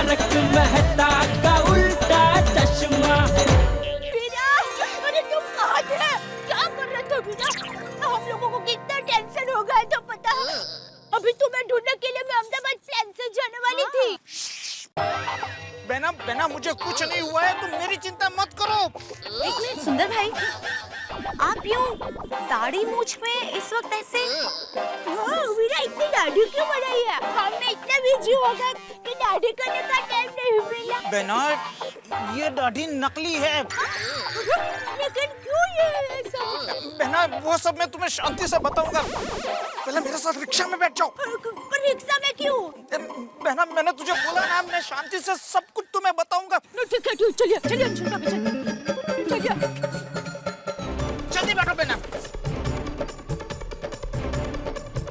तारक मेहता का उल्टा चश्मा। वीरा, अरे तुम कहाँ थे? क्या कर रहे थे वीरा? हम लोगों को कितना टेंशन हो गया तो पता? अभी तुम्हें ढूंढने के लिए मैं अहमदाबाद प्लेन से जाने वाली थी। बहना बहना मुझे कुछ नहीं हुआ है, तुम मेरी चिंता मत करो। एक मिनट सुंदर भाई, आप यूं दाढ़ी मूछ में इस वक्त ऐसे? हाँ वीरा, इतनी दाढ़ी क्यों बढ़ाई है? हमने इतना बिजी हो गए कि दाढ़ी करने का टाइम नहीं मिला। बहना ये दाढ़ी नकली है। लेकिन क्यों ये सब? बहना वो सब मैं तुम्हें शांति से बताऊंगा, पहले मेरे साथ रिक्शा में बैठ जाओ। पर रिक्शा में क्यों? बहना मैंने तुझे बोला ना, मैं शांति से सब कुछ तुम्हें बताऊंगा। ठीक है, चलिए चलिए चलिए। जल्दी बैठो बहना,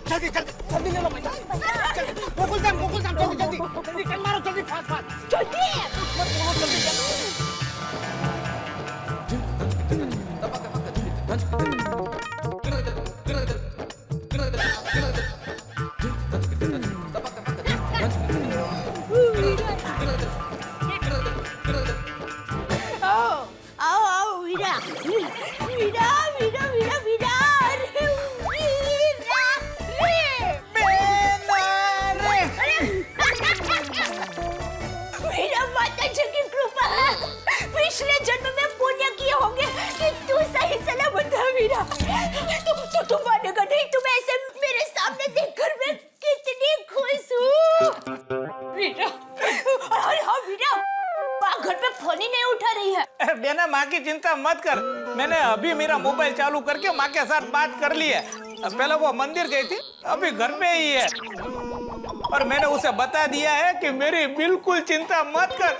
जल्दी जल्दी जल्दी ले लो भैया। गोकुल धाम जल्दी जल्दी जल्दी चल मारो, जल्दी फास्ट फास्ट जल्दी। मत बोलो, जल्दी जल्दी। आओ आओ वीरा, वीरा वीरा वीरा वीरा, अरे वीरा वीरा, माता जी की कृपा है। पिछले जन्म में पुण्य किए होंगे कि तू सही सलामत है वीरा। तुम मानेगा नहीं, तुम ऐसे मेरे सामने देखकर मैं कितनी खुश हूँ वीरा। अरे हाँ वीरा, माँ घर पे फोन ही नहीं उठा रही है। बेना माँ की चिंता मत कर, मैंने अभी मेरा मोबाइल चालू करके माँ के साथ बात कर ली है। पहले वो मंदिर गई थी, अभी घर पे ही है। और मैंने उसे बता दिया है कि मेरी बिल्कुल चिंता मत कर,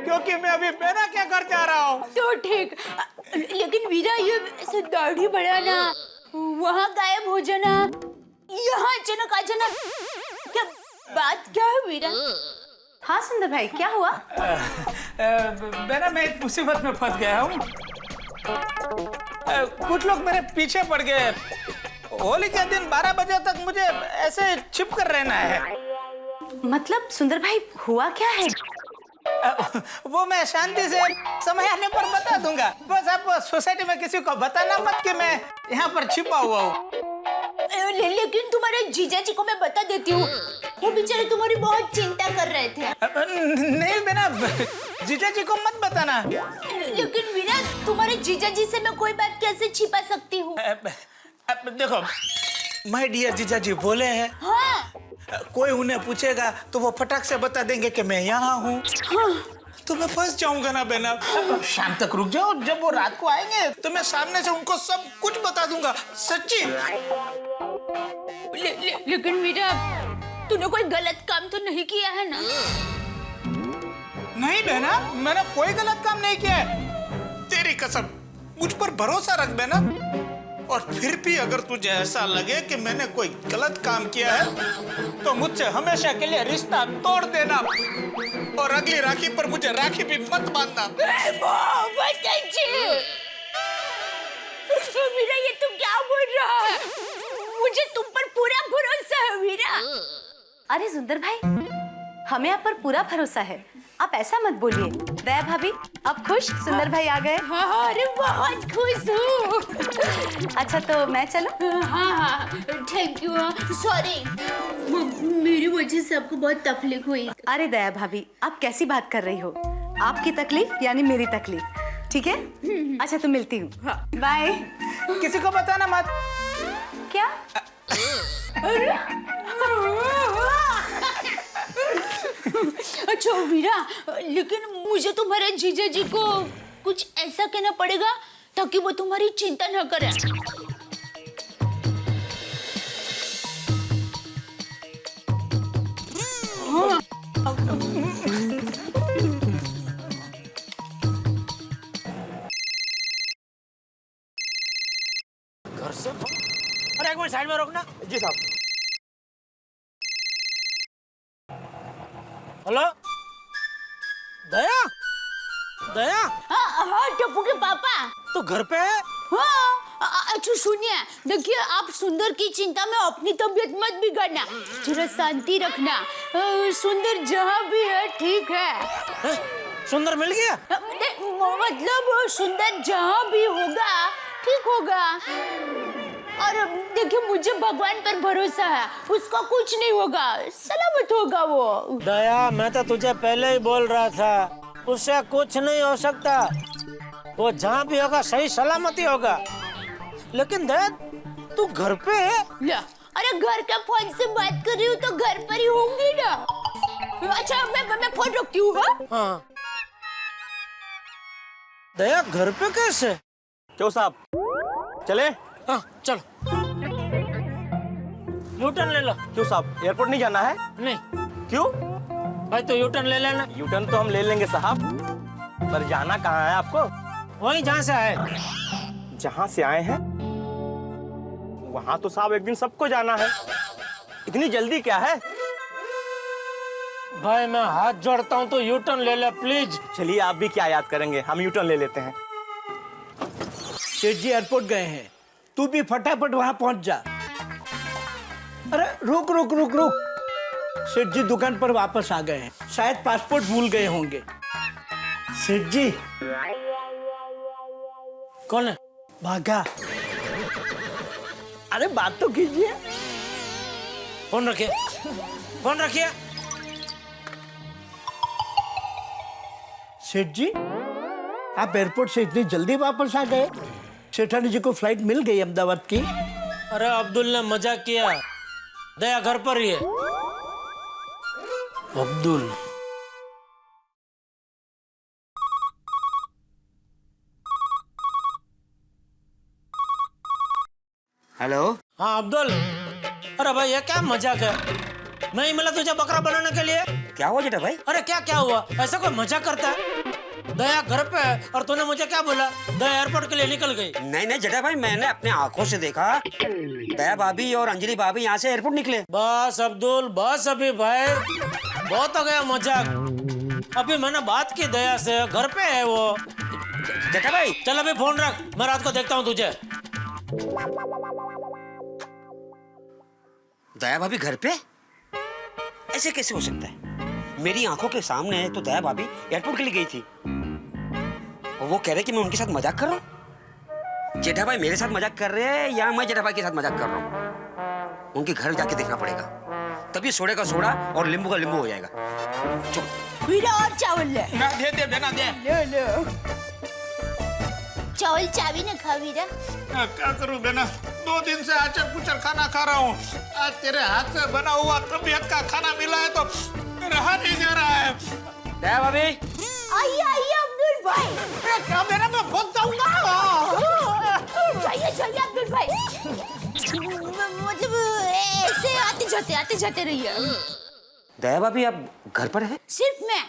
क्योंकि मैं अभी बेना के घर जा रहा हूँ। तो ठीक, लेकिन वीरा ये ऐसे दाढ़ी बढ़ाना, वहाँ गायब हो जाना, यहाँ अचानक आ जाना, क्या बात क्या है वीरा? हाँ सुंदर भाई, क्या हुआ? बेना मैं एक मुसीबत में फंस गया हूँ। कुछ लोग मेरे पीछे पड़ गए। होली के दिन 12 बजे तक मुझे ऐसे छिप कर रहना है। मतलब सुंदर भाई हुआ क्या है? वो मैं शांति से समय आने पर बता दूंगा। बस आप सोसाइटी में किसी को बताना मत कि मैं यहाँ पर छिपा हुआ हूँ। लेकिन तुम्हारे जीजा जी को मैं बता देती हूँ, वो बेचारे तुम्हारी बहुत चिंता कर रहे थे। नहीं बेना, जीजा जी को मत बताना। लेकिन वीरा, तुम्हारे जीजा जी से मैं कोई बात कैसे छिपा सकती हूँ? देखो माय डियर जीजा जी बोले हैं। हाँ। कोई उन्हें पूछेगा तो वो फटाक से बता देंगे कि मैं यहाँ हूँ। हाँ। तो मैं फंस जाऊंगा ना बेना। शाम तक रुक जाओ, जब वो रात को आएंगे तो मैं सामने से उनको सब कुछ बता दूंगा, सच्ची। लेकिन वीरा, तूने कोई गलत काम तो नहीं किया है ना? नहीं बेना, मैंने कोई गलत काम नहीं किया है। तेरी कसम, मुझ पर भरोसा रख बेना। और फिर भी अगर तुझे ऐसा लगे कि मैंने कोई गलत काम किया है तो मुझसे हमेशा के लिए रिश्ता तोड़ देना, और अगली राखी पर मुझे राखी भी मत बांधना। वीरा, ये तू क्या बोल रहा है? मुझे तुम पर पूरा भरोसा है वीरा। अरे सुंदर भाई, हमें आप पर पूरा भरोसा है, आप ऐसा मत बोलिए। दया भाभी, अब खुश? सुंदर भाई आ गए? हाँ, अरे बहुत खुश हूँ। अच्छा तो मैं चलूं? हाँ, थैंक यू। सॉरी, मेरी वजह से आपको बहुत तकलीफ हुई। अरे दया भाभी, आप कैसी बात कर रही हो? आपकी तकलीफ यानी मेरी तकलीफ, ठीक है? अच्छा तो मिलती हूँ, बाय। किसी को बताना मत। क्या? अच्छा वीरा, लेकिन मुझे तुम्हारे जीजा जी को कुछ ऐसा कहना पड़ेगा ताकि वो तुम्हारी चिंता न करें। हाँ। घर से अरे एक मिनट साइड में रोकना। जी साहब। हेलो दया, दया। हाँ, टप्पू के पापा तो घर पे है? हाँ, अच्छा सुनिए, देखिए आप सुंदर की चिंता में अपनी तबीयत मत बिगाड़ना, जरा शांति रखना। सुंदर जहाँ भी है ठीक है। सुंदर मिल गया? मतलब सुंदर जहाँ भी होगा ठीक होगा। और देखिए मुझे भगवान पर भरोसा है, उसको कुछ नहीं होगा, सलामत होगा वो। दया, मैं तो तुझे पहले ही बोल रहा था, उससे कुछ नहीं हो सकता। वो जहाँ भी होगा सही सलामती होगा। लेकिन दया, तू घर पे है? ला, अरे घर के फोन से बात कर रही हूँ तो घर पर ही होंगी ना। अच्छा मैं फोन रखती हूँ। हाँ। दया घर पे कैसे? क्यों साहब, चले? हाँ चलो, यूटर्न ले लो। क्यों साहब, एयरपोर्ट नहीं जाना है? नहीं क्यों? भाई तो यूटर्न ले लेना। यूटर्न तो हम ले लेंगे साहब, पर जाना कहाँ है आपको? वहीं जहाँ से आए। जहाँ से आए हैं वहाँ तो साहब एक दिन सबको जाना है, इतनी जल्दी क्या है? भाई मैं हाथ जोड़ता हूँ तो यूटर्न ले ले प्लीज। चलिए आप भी क्या याद करेंगे, हम यूटर्न ले लेते हैं। सेठ जी एयरपोर्ट गए हैं, तू भी फटाफट वहां पहुंच जा। अरे रुक रुक रुक रुक, सेठ जी दुकान पर वापस आ गए हैं, शायद पासपोर्ट भूल गए होंगे। सेठ जी। कौन है? भागा। अरे बात तो कीजिए। फोन रखिए, फोन रखिए। सेठ जी, आप एयरपोर्ट से इतनी जल्दी वापस आ गए? सेठानी जी को फ्लाइट मिल गई अहमदाबाद की? अरे अब्दुल ने मजाक किया, दया घर पर ही है। अब्दुल, हेलो। हाँ अब्दुल। अरे भाई ये क्या मजाक है? मैं ही मिला तुझे बकरा बनाने के लिए। क्या हुआ जेठा भाई? अरे क्या क्या हुआ? ऐसा कोई मजाक करता है? दया घर पे है और तूने मुझे क्या बोला? दया एयरपोर्ट के लिए निकल गई। नहीं नहीं जेठा भाई, मैंने अपने आंखों से देखा, दया भाभी और अंजलि भाभी यहाँ से एयरपोर्ट निकले। बस अब्दुल बस, अभी भाई बहुत हो गया मजाक। अभी मैंने बात की दया से, घर पे है वो। जेठा भाई चल अभी फोन रख, मैं रात को देखता हूँ तुझे। दया भाभी घर पे? ऐसे कैसे हो सकता है? मेरी आंखों के सामने तो दया भाभी एयरपोर्ट के लिए गई थी और वो कह रहे कि मैं उनके साथ मजाक कर रहा हूँ। जेठा भाई मेरे साथ मजाक कर रहे हैं या मैं जेठा भाई के साथ मजाक कर रहा हूँ? उनके घर जाके देखना पड़ेगा, तभी सोडे का सोडा और लींबू का लींबू हो जाएगा। चुप। वीरा और चावल ले। ना दे दे बेना दे। लो चावल चावी ने खा वीरा। क्या करूं बेना, 2 दिन से आचर कुचर खाना खा रहा हूँ। आज तेरे हाथ से बना हुआ तबीयत का खाना मिला है तो रहा नहीं जा रहा है। दया भाभी आइए आइए अब्दुल भाई। क्या बेना, मैं बहुत जाऊंगा। जाइए जाइए अब्दुल भाई। मतलब ऐसे आते जाते रहिए। दया भाभी आप घर पर हैं? सिर्फ मैं।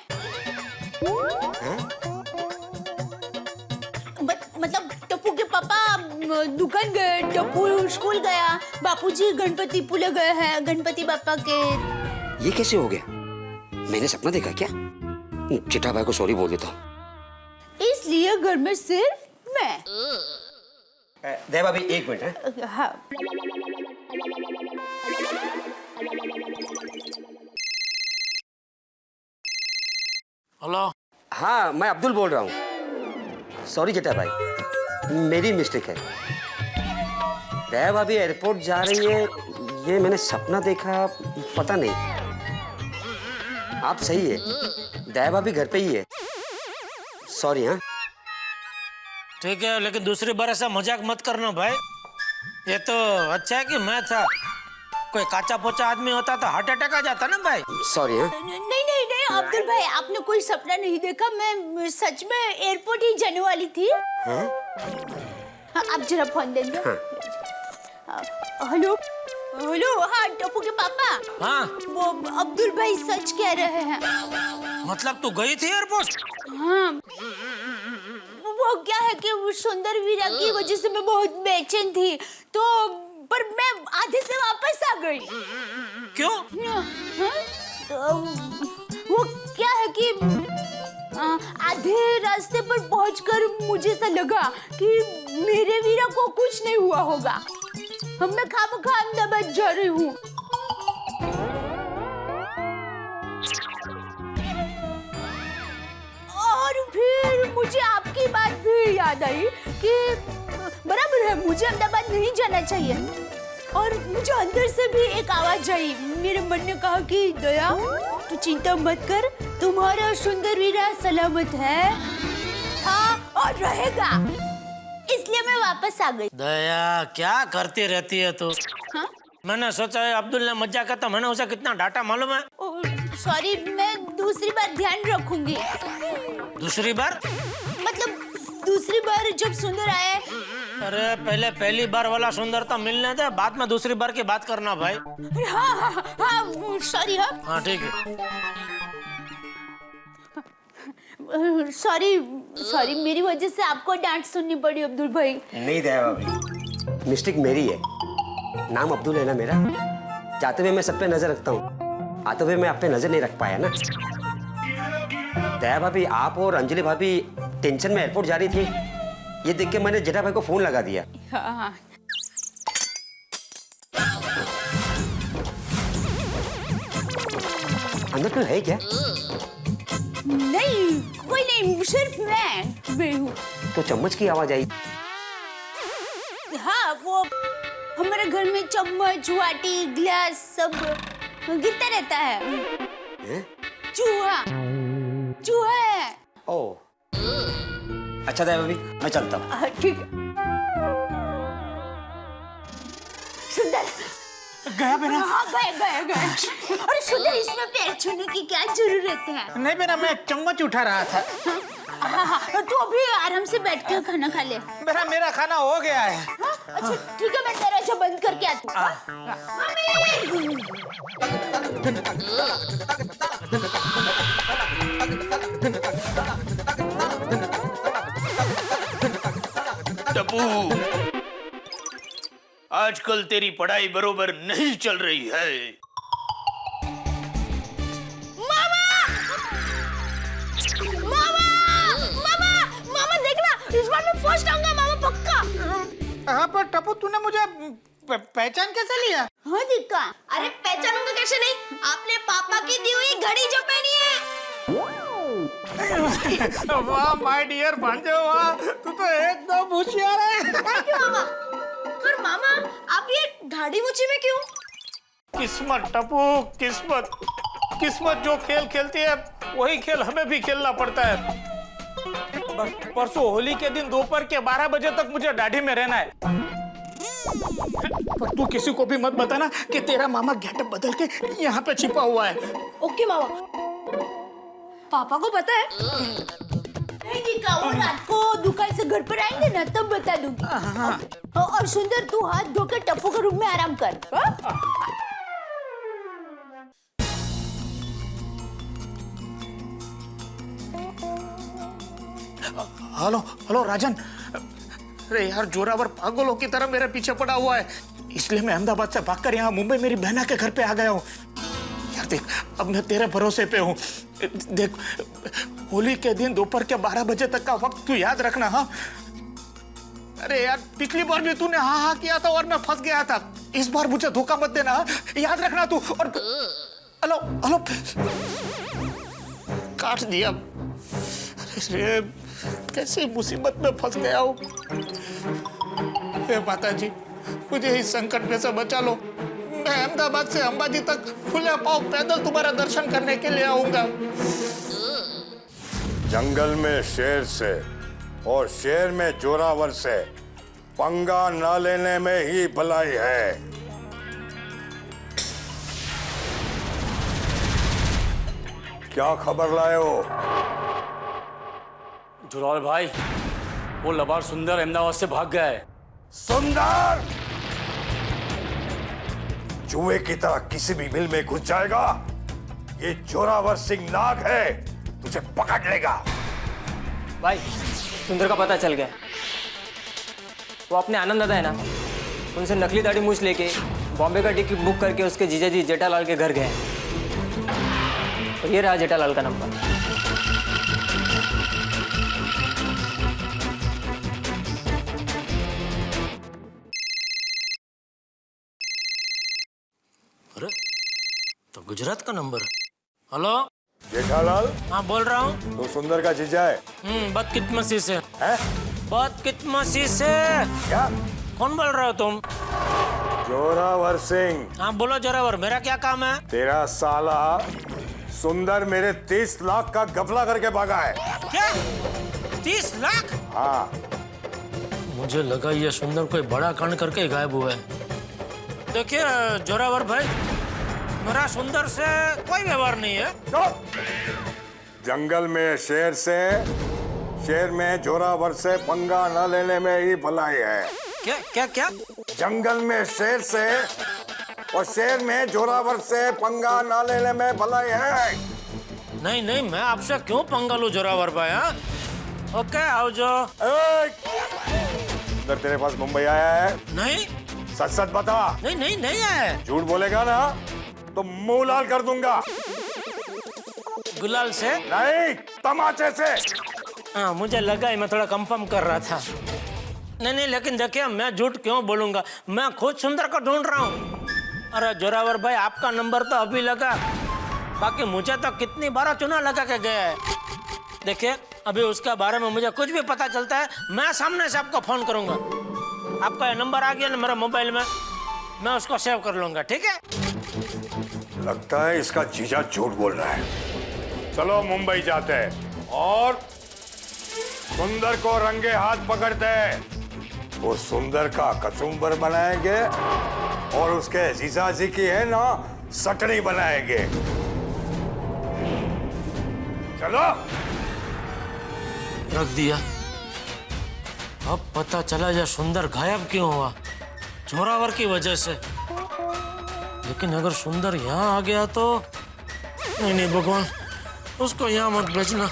मतलब टप्पू के पापा दुकान गए, टप्पू स्कूल गया, बापूजी गणपति पुले गए हैं, गणपति बापा के। ये कैसे हो गया? मैंने सपना देखा क्या? जेठा भाई को सॉरी बोल देता हूँ। इसलिए घर में सिर्फ मैं। दया भाभी 1 मिनट है। हाँ। हेलो। हाँ मैं अब्दुल बोल रहा हूँ। सॉरी जेठा भाई, मेरी मिस्टेक है। दया भाभी एयरपोर्ट जा रही है, ये मैंने सपना देखा, पता नहीं। आप सही है, दया भाभी घर पे ही है। सॉरी। हाँ ठीक है, लेकिन दूसरी बार ऐसा मजाक मत करना भाई। ये तो अच्छा है कि मैं था, कोई काचा पोचा आदमी होता तो हार्ट अटैक आ जाता ना भाई। सॉरी। हाँ नहीं अब्दुल भाई, आपने कोई सपना नहीं देखा, मैं सच में एयरपोर्ट ही जाने वाली थी। हाँ, आप जरा फोन दे दो। Hello hello. हाँ टप्पू के पापा। हाँ वो अब्दुल भाई सच कह रहे हैं। मतलब तू गई थी एयरपोर्ट? हाँ वो क्या है कि वो सुंदर वीरा की वजह से मैं बहुत बेचैन थी, तो पर मैं आधे से वापस आ गई। क्यों? हाँ? तो वो क्या है कि आधे रास्ते पर पहुंचकर मुझे ऐसा लगा कि मेरे वीरा को कुछ नहीं हुआ होगा। मैं खामखा अहमदाबाद जा रही हूँ। याद आई कि बराबर है, मुझे अहमदाबाद नहीं जाना चाहिए। और मुझे अंदर से भी एक आवाज आई, मेरे मन ने कहा कि दया तू चिंता मत कर, तुम्हारा सुंदर वीरा सलामत है, था और रहेगा। इसलिए मैं वापस आ गई। दया क्या करती रहती है तू? हाँ? मैंने सोचा है अब्दुल ने मजाक करता, मैंने उसे कितना डांटा मालूम है? सॉरी, मैं दूसरी बार ध्यान रखूंगी। दूसरी बार? मतलब दूसरी बार जब सुंदर आए। अरे पहले पहली बार वाला सुंदरता मिलने दे, बाद में दूसरी बार की बात करना भाई। हाँ हाँ हाँ, सॉरी। हाँ हाँ ठीक है। सॉरी, मेरी वजह से आपको डांट सुननी पड़ी अब्दुल भाई। नहीं दया भाभी, मिस्टेक मेरी है। नाम अब्दुल है ना मेरा, जाते हुए मैं सब पे नजर रखता हूँ, आते हुए मैं आप पे नजर नहीं रख पाया ना। दया भाभी, आप और अंजलि भाभी टेंशन में एयरपोर्ट जा रही थी, ये देख के मैंने जेठा भाई को फोन लगा दिया। हाँ। अंदर कोई है क्या? नहीं, कोई नहीं, सिर्फ मैं हूँ। तो चम्मच की आवाज आई। हाँ, वो हमारे घर में चम्मच, वाटी, ग्लास सब गिरता रहता है। चूहा है। ओह, अच्छा दया भाभी, मैं चलता हूँ। ठीक है। सुंदर गया बेटा? हाँ, गए। अरे सुंदर, इसमें पैर छूने की क्या जरूरत है? नहीं बेटा, मैं चम्मच उठा रहा था। हाँ, तू अभी आराम से बैठ के खाना खा ले। बेटा मेरा खाना हो गया है। हाँ? अच्छा ठीक है, मैं दरवाजा बंद करके आती हूँ। टप्पू, आजकल तेरी पढ़ाई बरोबर नहीं चल रही है। मामा देखना, इस बार मैं फर्स्ट आऊंगा मामा, पक्का। हाँ पर टप्पू, तूने मुझे पहचान कैसे लिया? हाँ दिक्का, अरे पहचानूंगा कैसे नहीं, आपने पापा की दी हुई घड़ी जो पहनी है। वाह माय डियर भांजे, वाह, तू तो एकदम होशियार है। थैंक यू मामा। पर मामा, आप ये ढाडी मुची में क्यों? किस्मत टप्पू, किस्मत जो खेल खेलती है वही खेल हमें भी खेलना पड़ता है। परसों होली के दिन दोपहर के 12 बजे तक मुझे दाढ़ी में रहना है। पर तू किसी को भी मत बताना कि तेरा मामा गेटअप बदल के यहाँ पे छिपा हुआ है। ओके मामा। पापा को पता है? नहीं दिक्का, वो रात को दुकान से घर पर आएंगे ना, तब बता दूंगी। और सुंदर, तू हाथ धोकर टप्पू के रूम में आराम कर। हेलो राजन, अरे यार जोरावर पागलों की तरह मेरे पीछे पड़ा हुआ है, इसलिए मैं अहमदाबाद से भागकर यहाँ मुंबई मेरी बहना के घर पे आ गया हूँ। यार देख, अब मैं तेरे भरोसे पे हूँ। देख, होली के दिन दोपहर के 12 बजे तक का वक्त तू याद रखना। हाँ अरे यार, पिछली बार भी तूने हाँ किया था और मैं फंस गया था, इस बार मुझे धोखा मत देना, याद रखना तू। और हेलो काट दिया। अरे कैसी मुसीबत में फंस गया हूँ। हे माता जी, मुझे इस संकट में से बचा लो। मैं अहमदाबाद से अंबाजी तक खुले पांव पैदल तुम्हारा दर्शन करने के लिए आऊंगा। जंगल में शेर से और शेर में जोरावर से पंगा न लेने में ही भलाई है। क्या खबर लाए हो? जोरावर भाई, वो लबार सुंदर अहमदाबाद से भाग गया है। सुंदर चूहे की तरह किसी भी मिल में घुस जाएगा, ये जोरावर सिंह नाग है, तुझे पकड़ लेगा। भाई, सुंदर का पता चल गया। वो अपने आनंद दादा है ना, उनसे नकली दाढ़ी मूछ लेके बॉम्बे का टिकट बुक करके उसके जीजाजी जेठालाल के घर गए। और ये रहा जेठालाल का नंबर। अरे तो गुजरात का नंबर। हेलो जेठालाल, हाँ बोल रहा हूँ। तो सुंदर का जीजा है? बदकिस्मती से। हैं? बात कितमसी से। क्या? कौन बोल रहे हो तुम? जोरावर सिंह। हाँ बोलो जोरावर, मेरा क्या काम है? तेरा साला सुंदर मेरे 30 लाख का गफला करके भागा है। क्या? 30 लाख? हाँ। मुझे लगा ये सुंदर कोई बड़ा कांड करके गायब हुआ है। देखिए जोरावर भाई, मेरा सुंदर से कोई व्यवहार नहीं है। जंगल में शेर से, शेर में जोरावर से पंगा न लेने में ही भलाई है। क्या क्या क्या? जंगल में शेर से और शेर में जोरावर से पंगा न लेने में भलाई है। नहीं नहीं, मैं आपसे क्यों पंगा लूं जोरावर भाई? हाँ ओके, आओ जो। सुंदर तेरे पास मुंबई आया है? नहीं सच सच बता। नहीं नहीं नहीं है। झूठ बोलेगा ना तो मुंह लाल कर दूंगा। गुलाल से? नहीं, तमाचे से। हाँ मुझे लगा ही, मैं थोड़ा कंफर्म कर रहा था। नहीं नहीं, लेकिन देखिए मैं झूठ क्यों बोलूंगा, मैं खुद सुंदर को ढूंढ रहा हूँ। अरे जोरावर भाई, आपका नंबर तो अभी लगा, बाकी मुझे तो कितनी बार चुना लगा के गया है। देखिए अभी उसके बारे में मुझे कुछ भी पता चलता है, मैं सामने से आपको फोन करूंगा। आपका ये नंबर आ गया ना मेरे मोबाइल में, मैं उसको सेव कर लूंगा, ठीक है? लगता है इसका जीजा झूठ बोल रहा है। चलो मुंबई जाते हैं और सुंदर को रंगे हाथ पकड़ते हैं। वो सुंदर का कचुम्बर बनाएंगे और उसके जीजा जी की है ना सटनी बनाएंगे। चलो। रख दिया। अब पता चला यह सुंदर गायब क्यों हुआ, जोरावर की वजह से। लेकिन अगर सुंदर यहाँ आ गया तो नहीं नहीं भगवान, उसको यहाँ मत भेजना।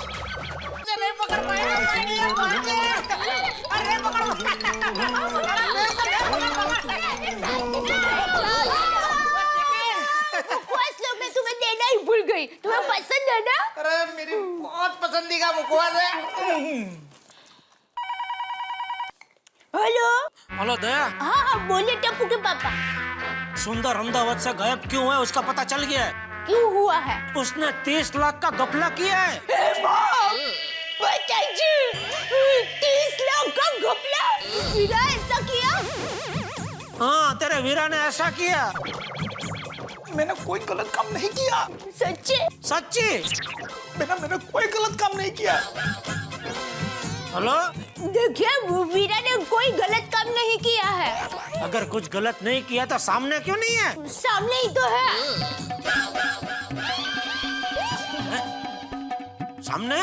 मैं तुम्हें देना ही भूल गई। तुम्हें पसंद है ना? अरे मेरी बहुत पसंदीदा मुखवास है। हेलो हेलो दया। हाँ बोले टप्पू के पापा। सुंदर अहमदाबाद से गायब क्यों है उसका पता चल गया है। क्यों हुआ है? उसने 30 लाख का घपला किया है। जी 30 लाख का घपला? वीरा ऐसा किया? हाँ तेरे वीरा ने ऐसा किया। मैंने कोई गलत काम नहीं किया। सच्ची? सच्ची? मैंने कोई गलत काम नहीं किया। हेलो, देखिए वीरा ने कोई गलत काम नहीं किया है। अगर कुछ गलत नहीं किया तो सामने क्यों नहीं है? सामने ही तो है। सामने?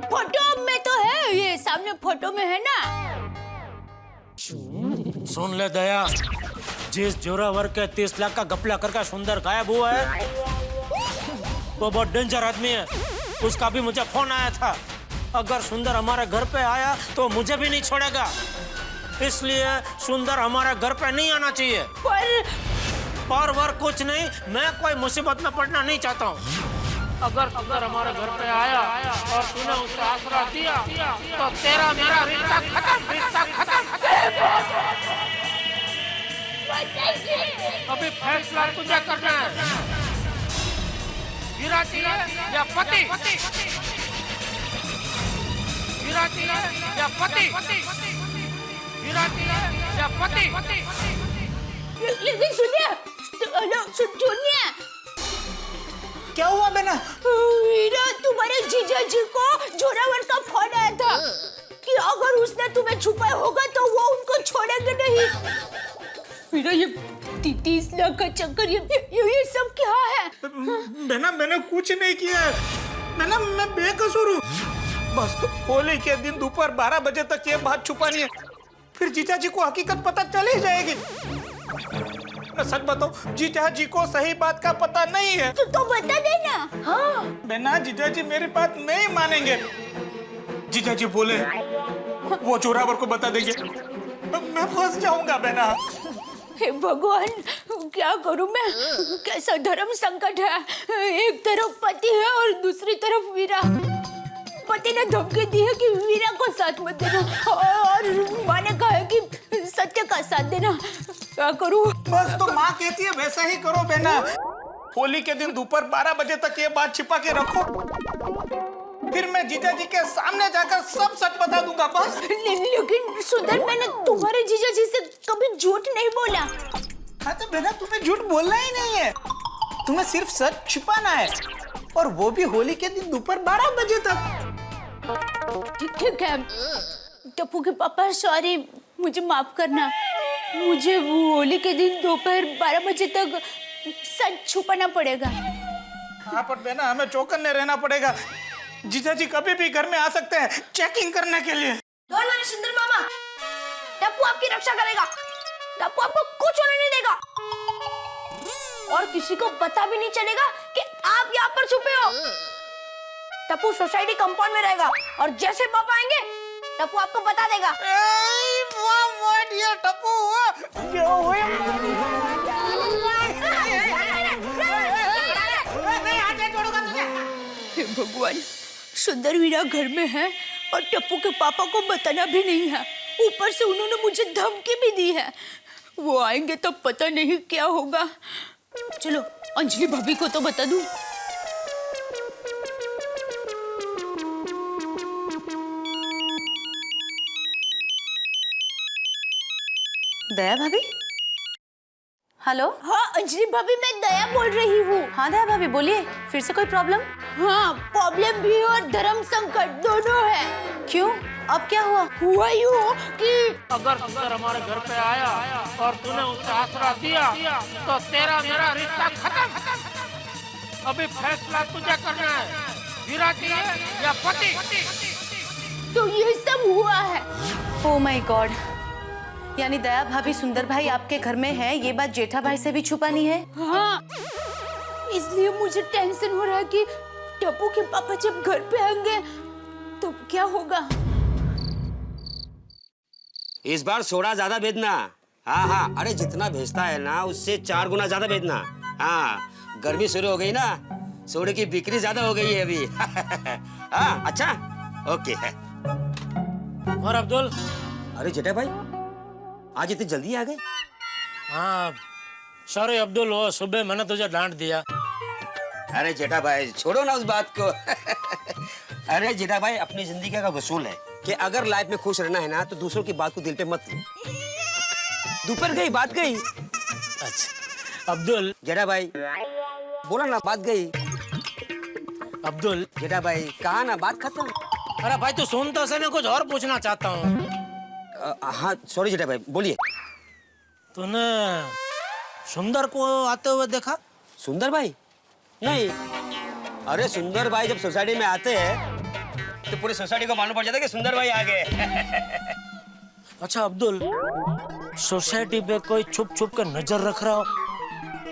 फोटो में तो है, ये सामने फोटो में है ना। सुन ले दया, जिस जोरावर के 30 लाख का घपला करके सुंदर गायब हुआ है वो बहुत डेंजर आदमी है। उसका भी मुझे फोन आया था। अगर सुंदर हमारे घर पे आया तो मुझे भी नहीं छोड़ेगा, इसलिए सुंदर हमारे घर पे नहीं आना चाहिए। पर कुछ नहीं, मैं कोई मुसीबत में पड़ना नहीं चाहता हूँ। अगर सुंदर हमारे घर पे आया और तूने उसे आसरा दिया तो तेरा मेरा रिश्ता खत्म, रिश्ता खत्म। अभी फैसला तुझे करना है, वीरा चाहिए या पति? वीरा चाहिए या पति? वीरा चाहिए या पति? लेकिन सुनिए, क्या हुआ बेना? वीरा, तुम्हारे जीजा जी को जोरावर का फोन आया था कि अगर उसने तुम्हें छुपाया होगा तो वो उनको छोड़ेंगे नहीं। वीरा, ये 30 लाख का चक्कर, ये सब क्या है? बेना मैंने कुछ नहीं किया। बेना मैं बेकसूर हूँ। बस होली के दिन दोपहर 12 बजे तक ये बात छुपानी है, फिर जीजा जी को हकीकत पता चल ही जाएगी। मैं सच बताऊं, जीजा जी को सही बात का पता नहीं है। तो बता देना। हाँ बेना, जीजा जी मेरी बात नहीं मानेंगे। जीजा जी बोले वो जोरावर को बता देंगे, मैं फंस जाऊंगा बेना। हे भगवान, क्या करूं मैं? कैसा धर्म संकट है। एक तरफ पति है और दूसरी तरफ वीरा। पति ने धमकी दी है कि वीरा को साथ मत देना, और माँ ने कहा है कि सत्य का साथ देना। क्या करूं? बस तो माँ कहती है वैसा ही करो बेना। होली के दिन दोपहर 12 बजे तक ये बात छिपा के रखो। फिर मैं जीजा जी के सामने जाकर सब सच बता दूंगा बस। लेकिन सुंदर, मैंने तुम्हारे जीजा जी से कभी झूठ नहीं बोला। हाँ तो बेटा, तुम्हें झूठ बोलना ही नहीं है, तुम्हें सिर्फ सच छुपाना है, और वो भी होली के दिन दोपहर 12 बजे तक। ठीक है टप्पू के पापा, सॉरी, मुझे माफ करना। मुझे होली के दिन दोपहर 12 बजे तक सच छुपाना पड़ेगा। हाँ पर बेटा, हमें चौकन्ने रहना पड़ेगा। जीजा जी कभी भी घर में आ सकते हैं चेकिंग करने के लिए। डोंट वरी सुंदर मामा, टप्पू आपकी रक्षा करेगा। टप्पू आपको कुछ होने नहीं देगा, और किसी को पता भी नहीं चलेगा कि आप यहाँ पर छुपे हो। टप्पू सोसाइटी कंपाउंड में रहेगा, और जैसे पापा आएंगे टप्पू आपको बता देगा। हे भगवान, सुंदर वीरा घर में है और टप्पू के पापा को बताना भी नहीं है। ऊपर से उन्होंने मुझे धमकी भी दी है। वो आएंगे तो पता नहीं क्या होगा। चलो अंजलि भाभी को तो बता दूं। दया भाभी, हेलो। हाँ अंजलि भाभी, मैं दया बोल रही हूँ। हाँ दया भाभी बोलिए, फिर से कोई प्रॉब्लम? हाँ, प्रॉब्लम भी और धर्म संकट दोनों है। क्यों, अब क्या हुआ? हुआ यूँ कि अगर सुंदर हमारे घर पे आया और तूने उसे आसरा दिया तो तेरा मेरा रिश्ता खत्म। अभी फैसला तुझे करना है, वीरा चाहिए या पति। तो ये सब हुआ है। ओह माय गॉड, यानी दया भाभी सुंदर भाई आपके घर में है, ये बात जेठा भाई से भी छुपानी है? हाँ, इसलिए मुझे टेंशन हो रहा है कि टप्पू के पापा जब घर पे आएंगे तो क्या होगा। इस बार सोडा ज्यादा भेजना। हाँ हाँ, अरे जितना भेजता है ना उससे 4 गुना ज्यादा भेजना। हाँ, गर्मी शुरू हो गई ना, सोडे की बिक्री ज्यादा हो गई है अभी। हाँ अच्छा, ओके है। और अब्दुल? अरे जेठा भाई, आज इतनी जल्दी आ गए? हाँ सॉरी अब्दुल, वो सुबह मैंने तुझे डांट दिया। अरे जेठा भाई छोड़ो ना उस बात को। अरे जेठा भाई, अपनी जिंदगी का वसूल है कि अगर लाइफ में खुश रहना है ना तो दूसरों की बात को दिल पे मत लो। दोपहर गई, बात गई। अच्छा अब्दुल। जेठा भाई बोला ना, बात गई। अब्दुल। जेठा भाई कहा ना, बात खत्म। अरे भाई तू सुन तो, मैं कुछ और पूछना चाहता हूँ। हाँ सॉरी जेठा भाई, बोलिए। तूने सुंदर को आते हुए देखा? सुंदर भाई? नहीं। अरे सुंदर भाई जब सोसाइटी में आते हैं तो पूरी सोसाइटी को मालूम पड़ जाता है कि सुंदर भाई आ गए। अच्छा अब्दुल, सोसाइटी पे कोई छुप छुप कर नजर रख रहा हो,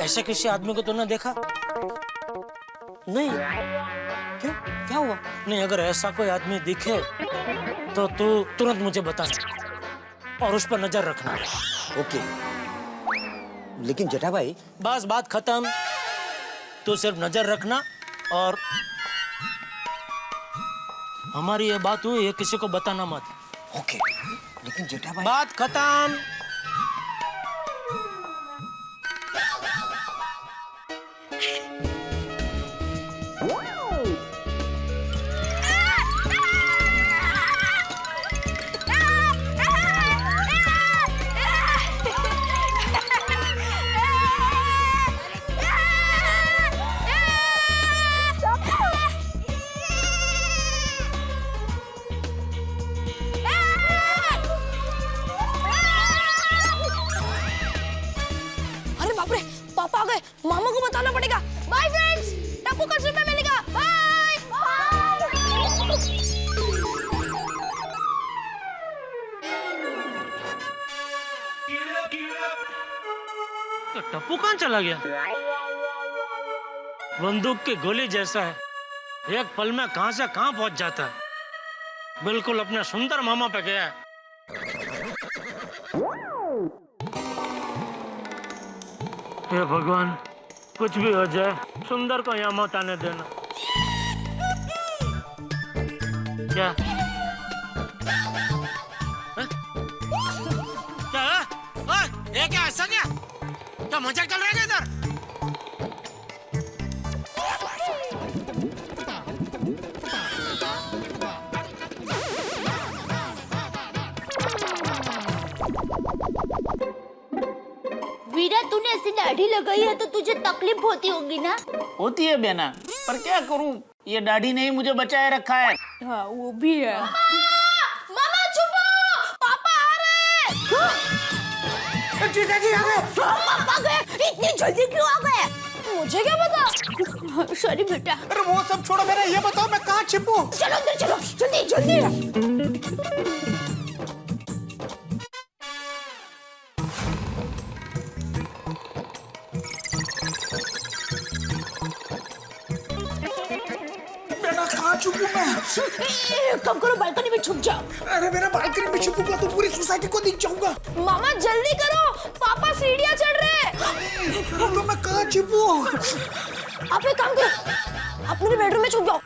ऐसे किसी आदमी को तूने देखा? नहीं। क्यों, क्या हुआ? नहीं, अगर ऐसा कोई आदमी दिखे तो तू तुरंत मुझे बताना और उस पर नजर रखना। ओके। लेकिन जेठा भाई। बस बात खत्म, तू सिर्फ नजर रखना, और हमारी ये बात हुई है, किसी को बताना मत। ओके। लेकिन जेठा भाई। बात खत्म। पापा आ गए, मामा को बताना पड़ेगा। बाय फ्रेंड्स, टप्पू कल सुबह मिलेगा। बाय। तो टप्पू कहाँ चला गया? बंदूक की गोली जैसा है, एक पल में कहां से कहां पहुंच जाता है। बिल्कुल अपने सुंदर मामा पे गया है। हे भगवान, कुछ भी हो जाए सुंदर को यहाँ मत आने देना। क्या क्या ये क्या ऐसा क्या मजाक चल रहा है इधर? तूने ऐसी दाढ़ी लगाई है तो तुझे तकलीफ होती होगी ना? होती है बेना, पर क्या करूं, ये दाढ़ी ने ही मुझे बचाए रखा है। हाँ वो भी है। मामा छुपो, पापा आ रहे हैं। जीजाजी आ गए। पापा गए, इतनी जल्दी क्यों आ गए? मुझे क्या पता। सॉरी बेटा। अरे वो सब छोड़ो, मेरा ये बताओ मैं कहाँ छिपूं? चलो अंदर चलो, जल्दी जल्दी। कहाँ छुपूं मैं? कम करो, बालकनी में छुप जाओ। अरे मेरा बालकनी में छुपूंगा तो पूरी सोसाइटी को दिख जाऊंगा। मामा जल्दी करो, पापा सीढ़ियाँ चढ़ रहे हैं। तो मैं कहाँ छिपूं? आप एक काम करो, अपने बेडरूम में छुप जाओ।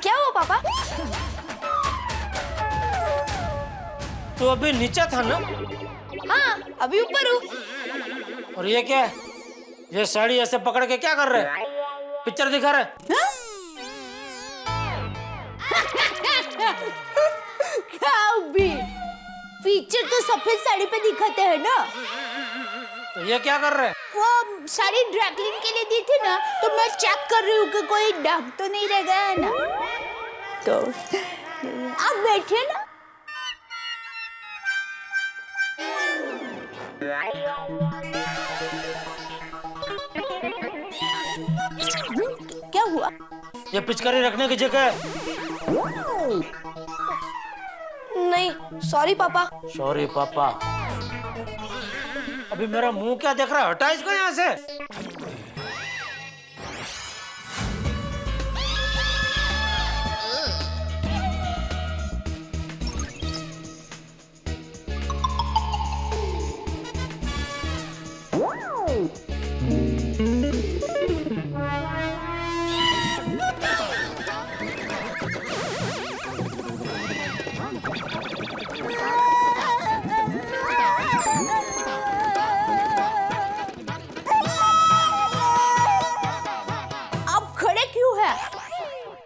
क्या हुआ पापा? तो अभी नीचे था ना? हाँ अभी ऊपर हूँ। और ये क्या है? ये साड़ी ऐसे पकड़ के क्या कर रहे हैं? पिक्चर दिखा रहे? क्या भी? पिक्चर तो सफेद साड़ी पे दिखाते हैं ना। तो ये क्या कर रहे हैं? वो साड़ी ड्राई क्लीन के लिए दी थी ना, तो मैं चेक कर रही हूँ कि कोई दाग तो नहीं रह गया है ना। तो आप बैठिए ना। क्या हुआ? ये पिचकारी रखने की जगह है। नहीं सॉरी पापा। सॉरी पापा। अभी मेरा मुंह क्या देख रहा है? हटा इसको यहाँ से।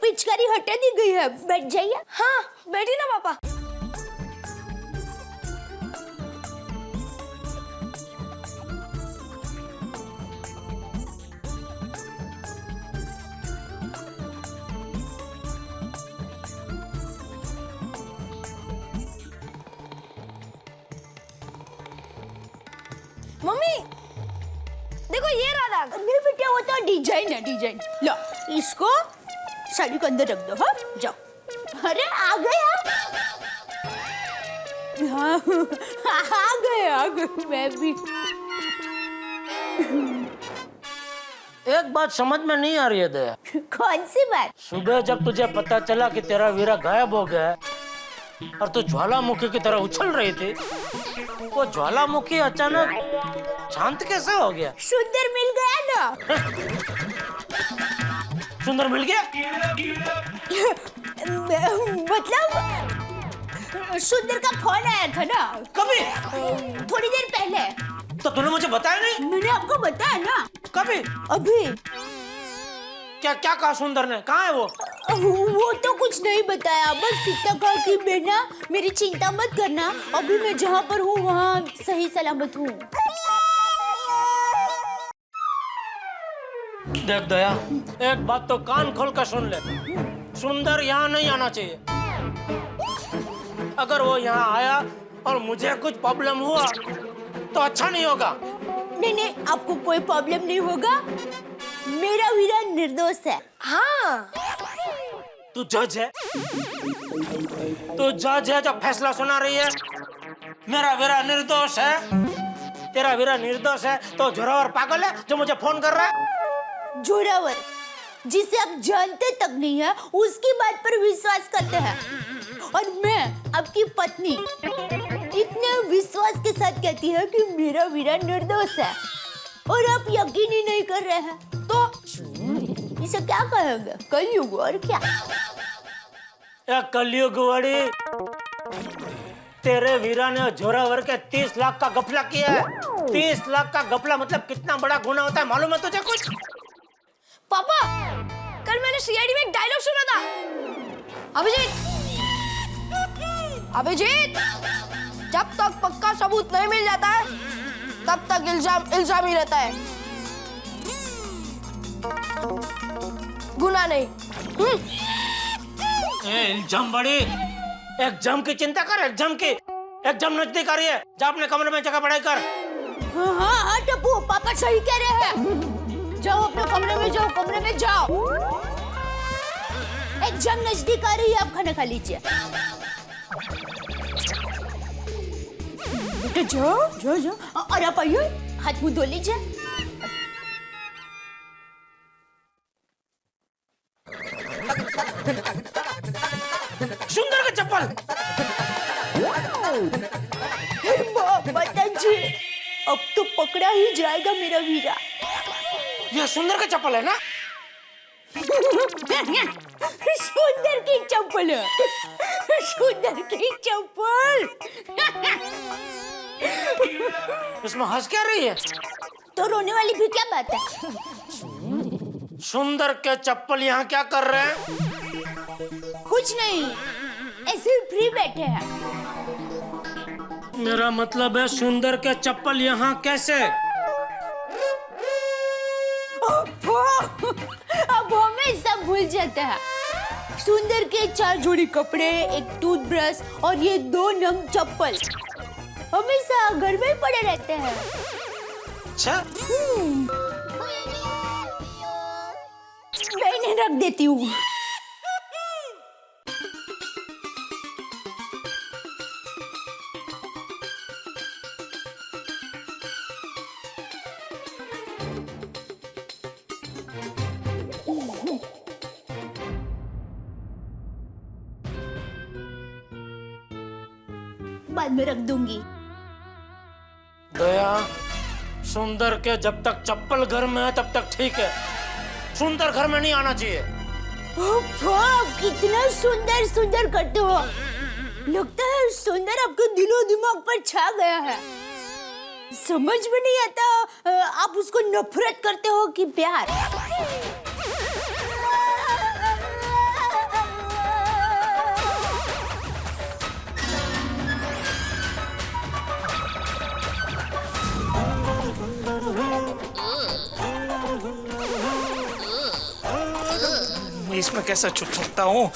पिचकारी हटा दी गई है, बैठ जाइए। हाँ बैठी ना पापा। मम्मी देखो ये रहा। नहीं बेटा वो तो डिजाइन है, डिजाइन। लो इसको साड़ी को अंदर रख दो। हाँ जाओ। अरे आ गया। हाँ आ गए मैं भी। एक बात समझ में नहीं आ रही है दया। कौन सी बात? सुबह जब तुझे पता चला कि तेरा वीरा गायब हो गया और तू ज्वालामुखी की तरह उछल रही थी, वो ज्वालामुखी अचानक शांत कैसे हो गया? सुंदर मिल गया ना। सुंदर मिल गया? मतलब सुंदर का फोन आया था ना। कभी? थोड़ी देर पहले। तो तूने मुझे बताया नहीं? मैंने आपको बताया ना। कभी? अभी। क्या क्या कहा सुंदर ने? कहाँ है वो? वो तो कुछ नहीं बताया, बस इतना कहा कि बेटा मेरी चिंता मत करना, अभी मैं जहाँ पर हूँ वहाँ सही सलामत हूँ। देख दया, एक बात तो कान खोल कर सुन ले। सुंदर यहाँ नहीं आना चाहिए। अगर वो यहाँ आया और मुझे कुछ प्रॉब्लम हुआ तो अच्छा नहीं होगा। नहीं नहीं आपको कोई प्रॉब्लम नहीं होगा, मेरा वीरा निर्दोष है। हाँ तू जज है? तू जज है जो फैसला सुना रही है? मेरा वीरा निर्दोष है? तेरा वीरा निर्दोष है तो जोरावर पागल है जो मुझे फोन कर रहा है? जोरावर जिसे आप जानते तक नहीं है उसकी बात पर विश्वास करते हैं, और मैं आपकी पत्नी इतने विश्वास के साथ कहती है कि मेरा वीरा निर्दोष है, और आप यकीन ही नहीं कर रहे हैं। तो इसे क्या कहेंगे, कलयुग और क्या। ए कलयुग वाड़ी, तेरे वीरा ने जोरावर के 30 लाख का घपला किया है। 30 लाख का घपला मतलब कितना बड़ा गुना होता है मालूम है तुझे कुछ? पापा, कल मैंने सीआईडी में एक डायलॉग सुना था। अभिजीत, अभिजीत, जब तक पक्का सबूत नहीं मिल जाता है तब तक इल्जाम ही रहता है, गुनाह नहीं। इल्जाम बड़ी, एग्जाम की चिंता कर, एग्जाम की। एग्जाम नजदीक आ रही है, जा अपने कमरे में जगह पढ़ाई कर। हाँ टप्पू, पापा सही कह रहे हैं। जाओ अपने कमरे में जाओ, कमरे में जाओ। एग्जाम नजदीक आ रही है, आप खाना खा लीजिए। बेटा जाओ, और आप आइए, हाथ मुंह धो लीजिए। सुंदर का चप्पल। जी, अब तो पकड़ा ही जाएगा मेरा वीरा। ये सुंदर का चप्पल है ना? सुंदर की चप्पल, सुंदर की चप्पल। इसमें हंस क्या रही है? तो रोने वाली भी क्या बात है? सुंदर के चप्पल यहाँ क्या कर रहे हैं? कुछ नहीं, ऐसे ही फ्री बैठे हैं। मेरा मतलब है सुंदर के चप्पल यहाँ कैसे? अब हमें सब भूल जाता है। सुंदर के 4 जोड़ी कपड़े, एक टूथब्रश और ये 2 नंग चप्पल हमेशा घर में पड़े रहते हैं। अच्छा, मैं इन्हें रख देती हूँ। बाद में रख दूंगी। दया, सुंदर के जब तक चप्पल घर में है तब तक ठीक है, सुंदर घर में नहीं आना चाहिए। कितना सुंदर करते हो। लगता है सुंदर आपके दिलो दिमाग पर छा गया है। समझ में नहीं आता आप उसको नफरत करते हो कि प्यार। मैं इसमें कैसे छुप सकता हूँ?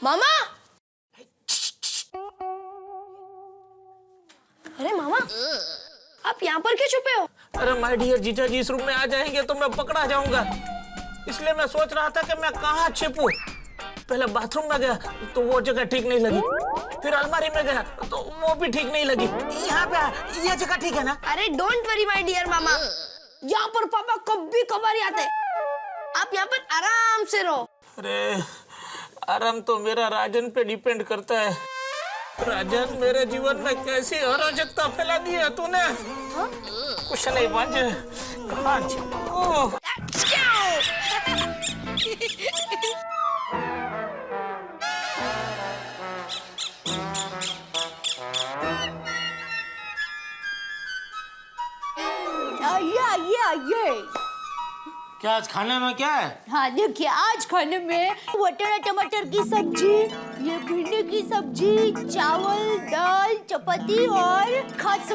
मामा, अरे मामा, आप यहाँ पर क्यों छुपे हो? अरे माय डियर जीजा जी, इस रूम में आ जाएंगे तो मैं पकड़ा जाऊंगा, इसलिए मैं सोच रहा था कि मैं कहाँ छिपूं। पहले बाथरूम में गया तो वो जगह ठीक नहीं लगी, फिर अलमारी में गया तो वो भी ठीक नहीं लगी। यहाँ पे ये जगह ठीक है ना? अरे डोंट वरी माय डियर मामा, यहाँ पर पापा कभी कभार आते, आप यहाँ पर आराम से रहो। अरे आराम तो मेरा राजन पे डिपेंड करता है। राजन, मेरे जीवन में कैसी अराजकता फैला दी है तूने। कुछ नहीं बाजे, कहाँ छिपो? आइए। क्या आज खाने में क्या है? हाँ देखिए, आज खाने में मटर टमाटर की सब्जी, ये भिंडी की सब्जी, चावल, दाल, चपाती और खास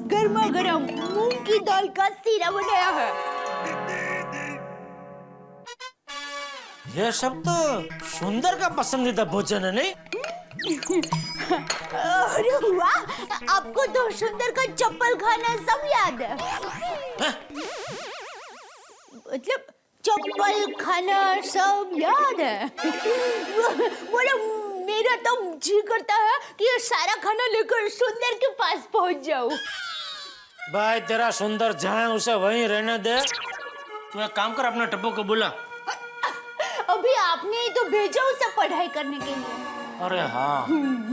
गर्मा गर्म मूंग की दाल का सीरा बनाया है। ये सब तो सुंदर का पसंदीदा भोजन है, नहीं? अरे वाह, आपको तो सुंदर का चप्पल खाना सब याद है। मतलब चप्पल खाना सब याद है। बोले मेरा तो जी करता है कि ये सारा खाना लेकर सुंदर के पास पहुंच जाऊं। भाई तेरा सुंदर जहाँ उसे वहीं रहने दे। तू एक काम कर, अपने टप्पू को बुला। अभी आपने भेजा उसे पढ़ाई करने के लिए। अरे हाँ,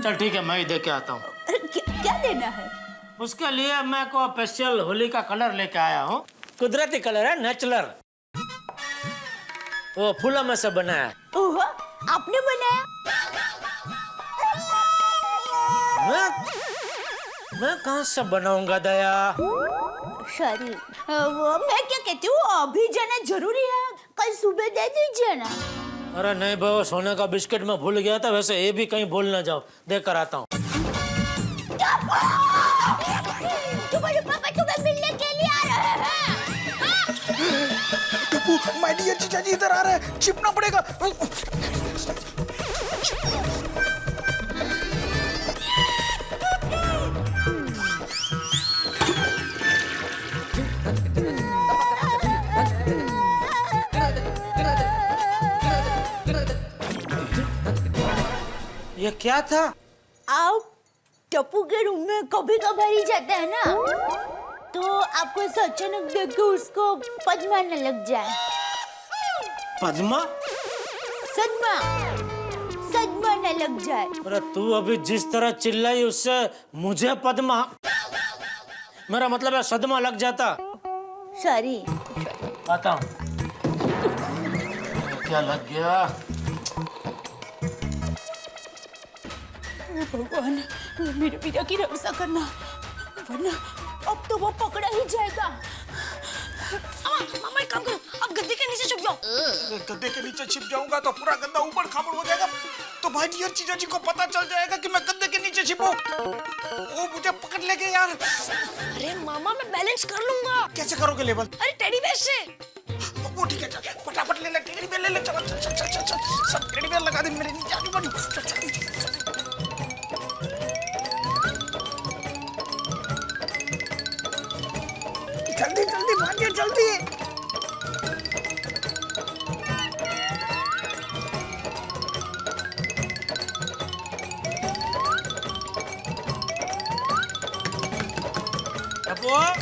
चल ठीक है, मैं ही दे के आता हूँ। अरे क्या देना है? उसके लिए मैं को स्पेशल होली का कलर लेके आया हूँ। कुदरती कलर है, नेचुरल, वो फूलों में से बना है। ओह, आपने बनाया? मैं कहाँ से बनाऊंगा दया? सॉरी, वो मैं क्या कहती हूँ, अभी जाना जरूरी है, कल सुबह दे दीजिए ना। अरे नहीं भाई, सोने का बिस्किट में भूल गया था, वैसे ये भी कहीं भूल ना जाओ, देख कर आता हूँ। तुम्हारे पापा तुम्हें मिलने के लिए आ रहे हैं। टप्पू, माय डियर जीजा जी इधर आ रहे हैं, छिपना पड़ेगा। ये क्या था? आप टप्पू के रूम में कभी कभार ही जाते हैं ना, तो आपको ऐसा अचानक देख के उसको पद्मा न लग जाए। पद्मा? सदमा, सदमा न लग जाए। अरे तू अभी जिस तरह चिल्लाई उससे मुझे पद्मा, मेरा मतलब है सदमा लग जाता। सॉरी। आता हूँ। क्या लग गया? भगवान, मेरे पिता की रक्षा करना, वरना अब तो वो पकड़ा ही जाएगा। मामा एक काम करो, अब गद्दे के नीचे छुप जाओ। गद्दे के नीचे छिप जाऊंगा तो पूरा गद्दा ऊपर खाबड़ हो जाएगा, तो भाई डियर जीजा जी को पता चल जाएगा कि मैं गद्दे के नीचे छिपू, वो मुझे पकड़ लेंगे यार। अरे मामा, मैं बैलेंस कर लूंगा। कैसे करोगे लेवल? अरे टेडी बेयर से। वो ठीक है, चल फटाफट ले ले, टेडी बेयर ले ले, चल चल चल चल चल, सब टेडी बेयर लगा दे मेरे नीचे, आगे बढ़, चल चल। जल्दी जल्दी भागिए, जल्दी।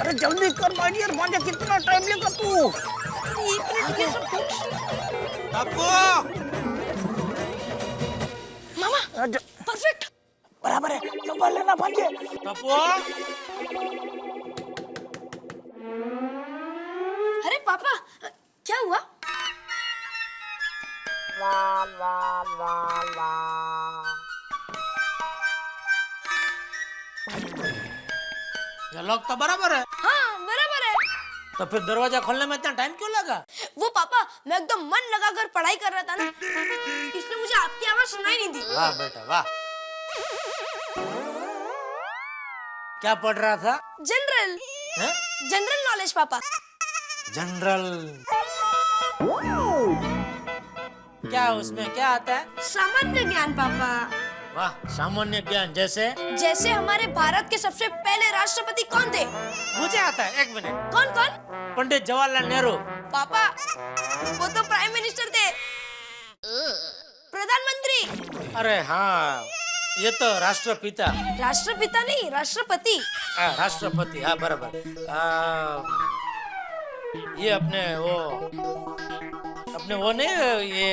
अरे जल्दी कर माय डियर भांजा, कितना टाइम लेगा तू? मामा, परफेक्ट, बराबर है, संभाल लेना भांजे। अरे पापा, क्या हुआ? ये लॉक तो बराबर है। हाँ, बराबर है। तो फिर दरवाजा खोलने में इतना टाइम क्यों लगा? वो पापा, मैं एकदम मन लगाकर पढ़ाई कर रहा था ना, इसलिए मुझे आपकी आवाज सुनाई नहीं दी। वाह बेटा वाह। क्या पढ़ रहा था? जनरल, जनरल नॉलेज पापा। जनरल? क्या उसमें क्या आता है? सामान्य ज्ञान पापा। वाह, सामान्य ज्ञान जैसे? जैसे हमारे भारत के सबसे पहले राष्ट्रपति कौन थे? मुझे आता है, एक मिनट। कौन कौन? पंडित जवाहरलाल नेहरू। पापा, वो तो प्राइम मिनिस्टर थे। प्रधानमंत्री। अरे हाँ, ये तो राष्ट्रपिता। राष्ट्रपिता नहीं, राष्ट्रपति। राष्ट्रपति, हाँ बराबर। ये अपने वो नहीं, ये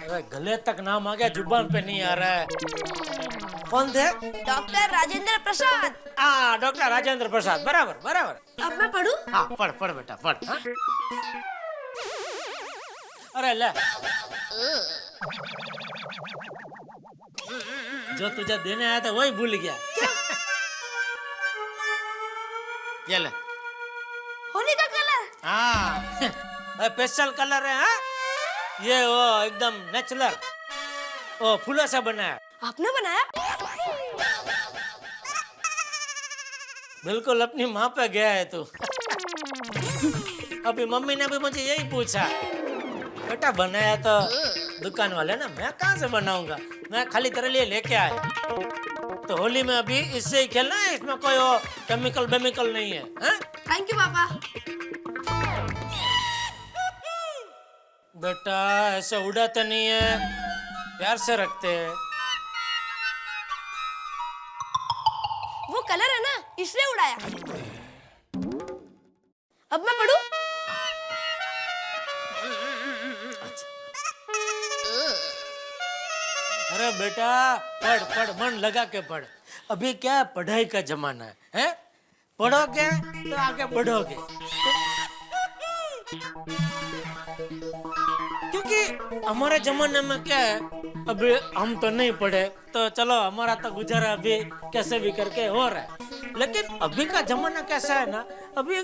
अरे गले तक नाम आ गया, जुबान पे नहीं आ रहा है। कौन थे? डॉक्टर राजेंद्र प्रसाद। हाँ, डॉक्टर राजेंद्र प्रसाद, बराबर बराबर। अब मैं पढ़ूं? हाँ पढ़ पढ़ बेटा पढ़। हाँ? अरे ले, जो तुझे देने आया था वही भूल गया। ये ले। होली का कलर? हाँ, स्पेशल कलर है। हाँ? ये वो एकदम नेचुरल, वो फूलों से बना है। आपने बनाया? बिल्कुल अपनी माँ पे गया है तू। अभी मम्मी ने भी मुझे यही पूछा, बेटा बनाया तो दुकान वाले ना, मैं कहाँ से बनाऊंगा, मैं खाली तेरे लिए लेके आया। तो होली में अभी इससे ही खेलना है, इसमें कोई वो केमिकल बेमिकल नहीं है। थैंक यू पापा। बेटा ऐसे उड़ाते नहीं है, प्यार से रखते हैं। वो कलर है ना, इसलिए उड़ाया। अब मैं पढ़ूं? अरे बेटा पढ़ पढ़, मन लगा के पढ़। अभी क्या पढ़ाई का जमाना है, हैं? पढ़ोगे तो आगे बढ़ोगे। क्योंकि हमारे जमाने में क्या है, अभी हम तो नहीं पढ़े तो चलो हमारा तो गुजारा अभी कैसे भी करके हो रहा है, लेकिन अभी का जमाना कैसा है ना, अभी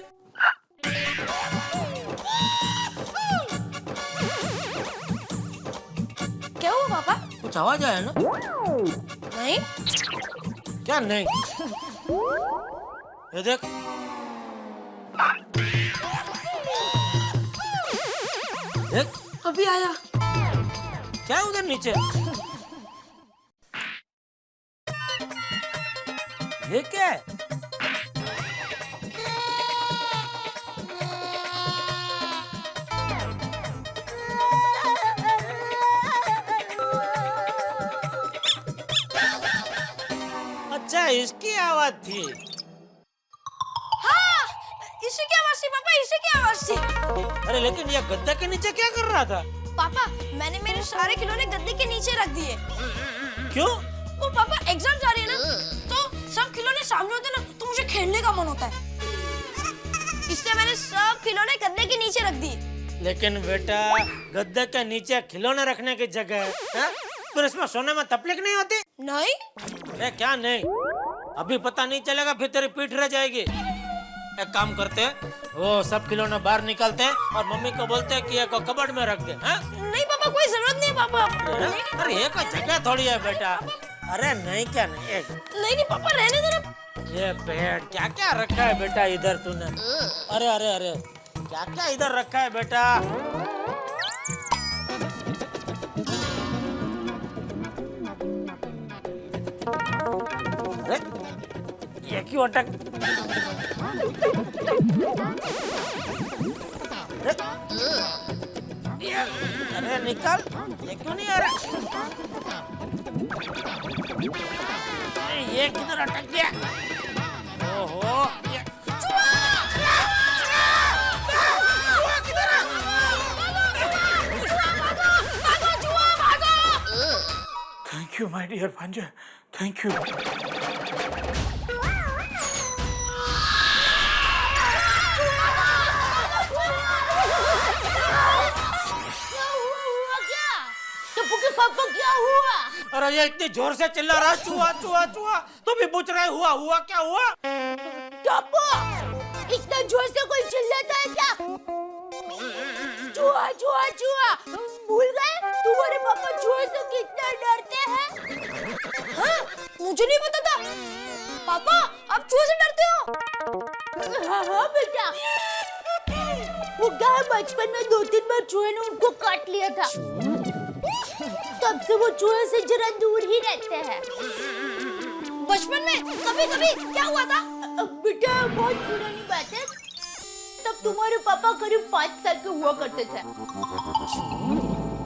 क्या हुआ पापा? कुछ आवाज आया ना? नहीं। क्या नहीं? ये देख, देख अभी आया। क्या है उधर नीचे? ये क्या है? अच्छा इसकी आवाज थी। हाँ, इसी की आवाज थी पापा, इसी की आवाज थी। अरे लेकिन ये गद्दा के नीचे क्या कर रहा था? पापा मैंने मेरे सारे खिलौने गद्दे के नीचे रख दिए। क्यों? वो पापा एग्जाम जा रही है ना, तो सब खिलौने सामने होते हैं ना, तो मुझे खेलने का मन होता है, इसलिए मैंने सब खिलौने गद्दे के नीचे रख दिए। लेकिन बेटा गद्दे के नीचे खिलौने रखने की जगह है, फिर इसमें सोने में तकलीफ नहीं होती? नहीं। अरे क्या नहीं? अभी पता नहीं चलेगा, फिर तेरी पीठ रह जाएगी। एक काम करते, वो सब खिलौने बाहर निकालते और मम्मी को बोलते कि ये को कबर्ड में रख दे। हाँ? नहीं पापा, कोई जरूरत नहीं है पापा। अरे ये कोई जगह थोड़ी है बेटा। अरे नहीं क्या नहीं? नहीं पापा, रहने दो ना। ये पेड़ क्या क्या रखा है बेटा इधर तूने? अरे अरे अरे क्या क्या इधर रखा है बेटा? अरे ये क्यों अटक? अरे निकल, ये क्यों नहीं आ रहा? ये किधर अटक गया? ओहो, ये थैंक यू माय डियर भांजा, थैंक यू। पापा क्या हुआ? अरे ये इतनी जोर से चिल्ला रहा है, चूहा चूहा चूहा, तो भी पूछ रहे हुआ क्या हुआ? टप्पू, इतना जोर से कोई चिल्लाता है क्या? चूहा चूहा चूहा, भूल गए तुम्हारे पापा चूहे से कितना डरते हैं? हाँ, मुझे नहीं पता था। पापा आप चूहे से डरते हो? हाँ बेटा, वो क्या है, बचपन में 2-3 बार चूहे ने उनको काट लिया था, तब से वो चूहे से जरा दूर ही रहते हैं। बचपन में कभी कभी क्या हुआ था? बेटा बहुत पुरानी बात है, तब तुम्हारे पापा करीब 5 साल के हुआ करते थे,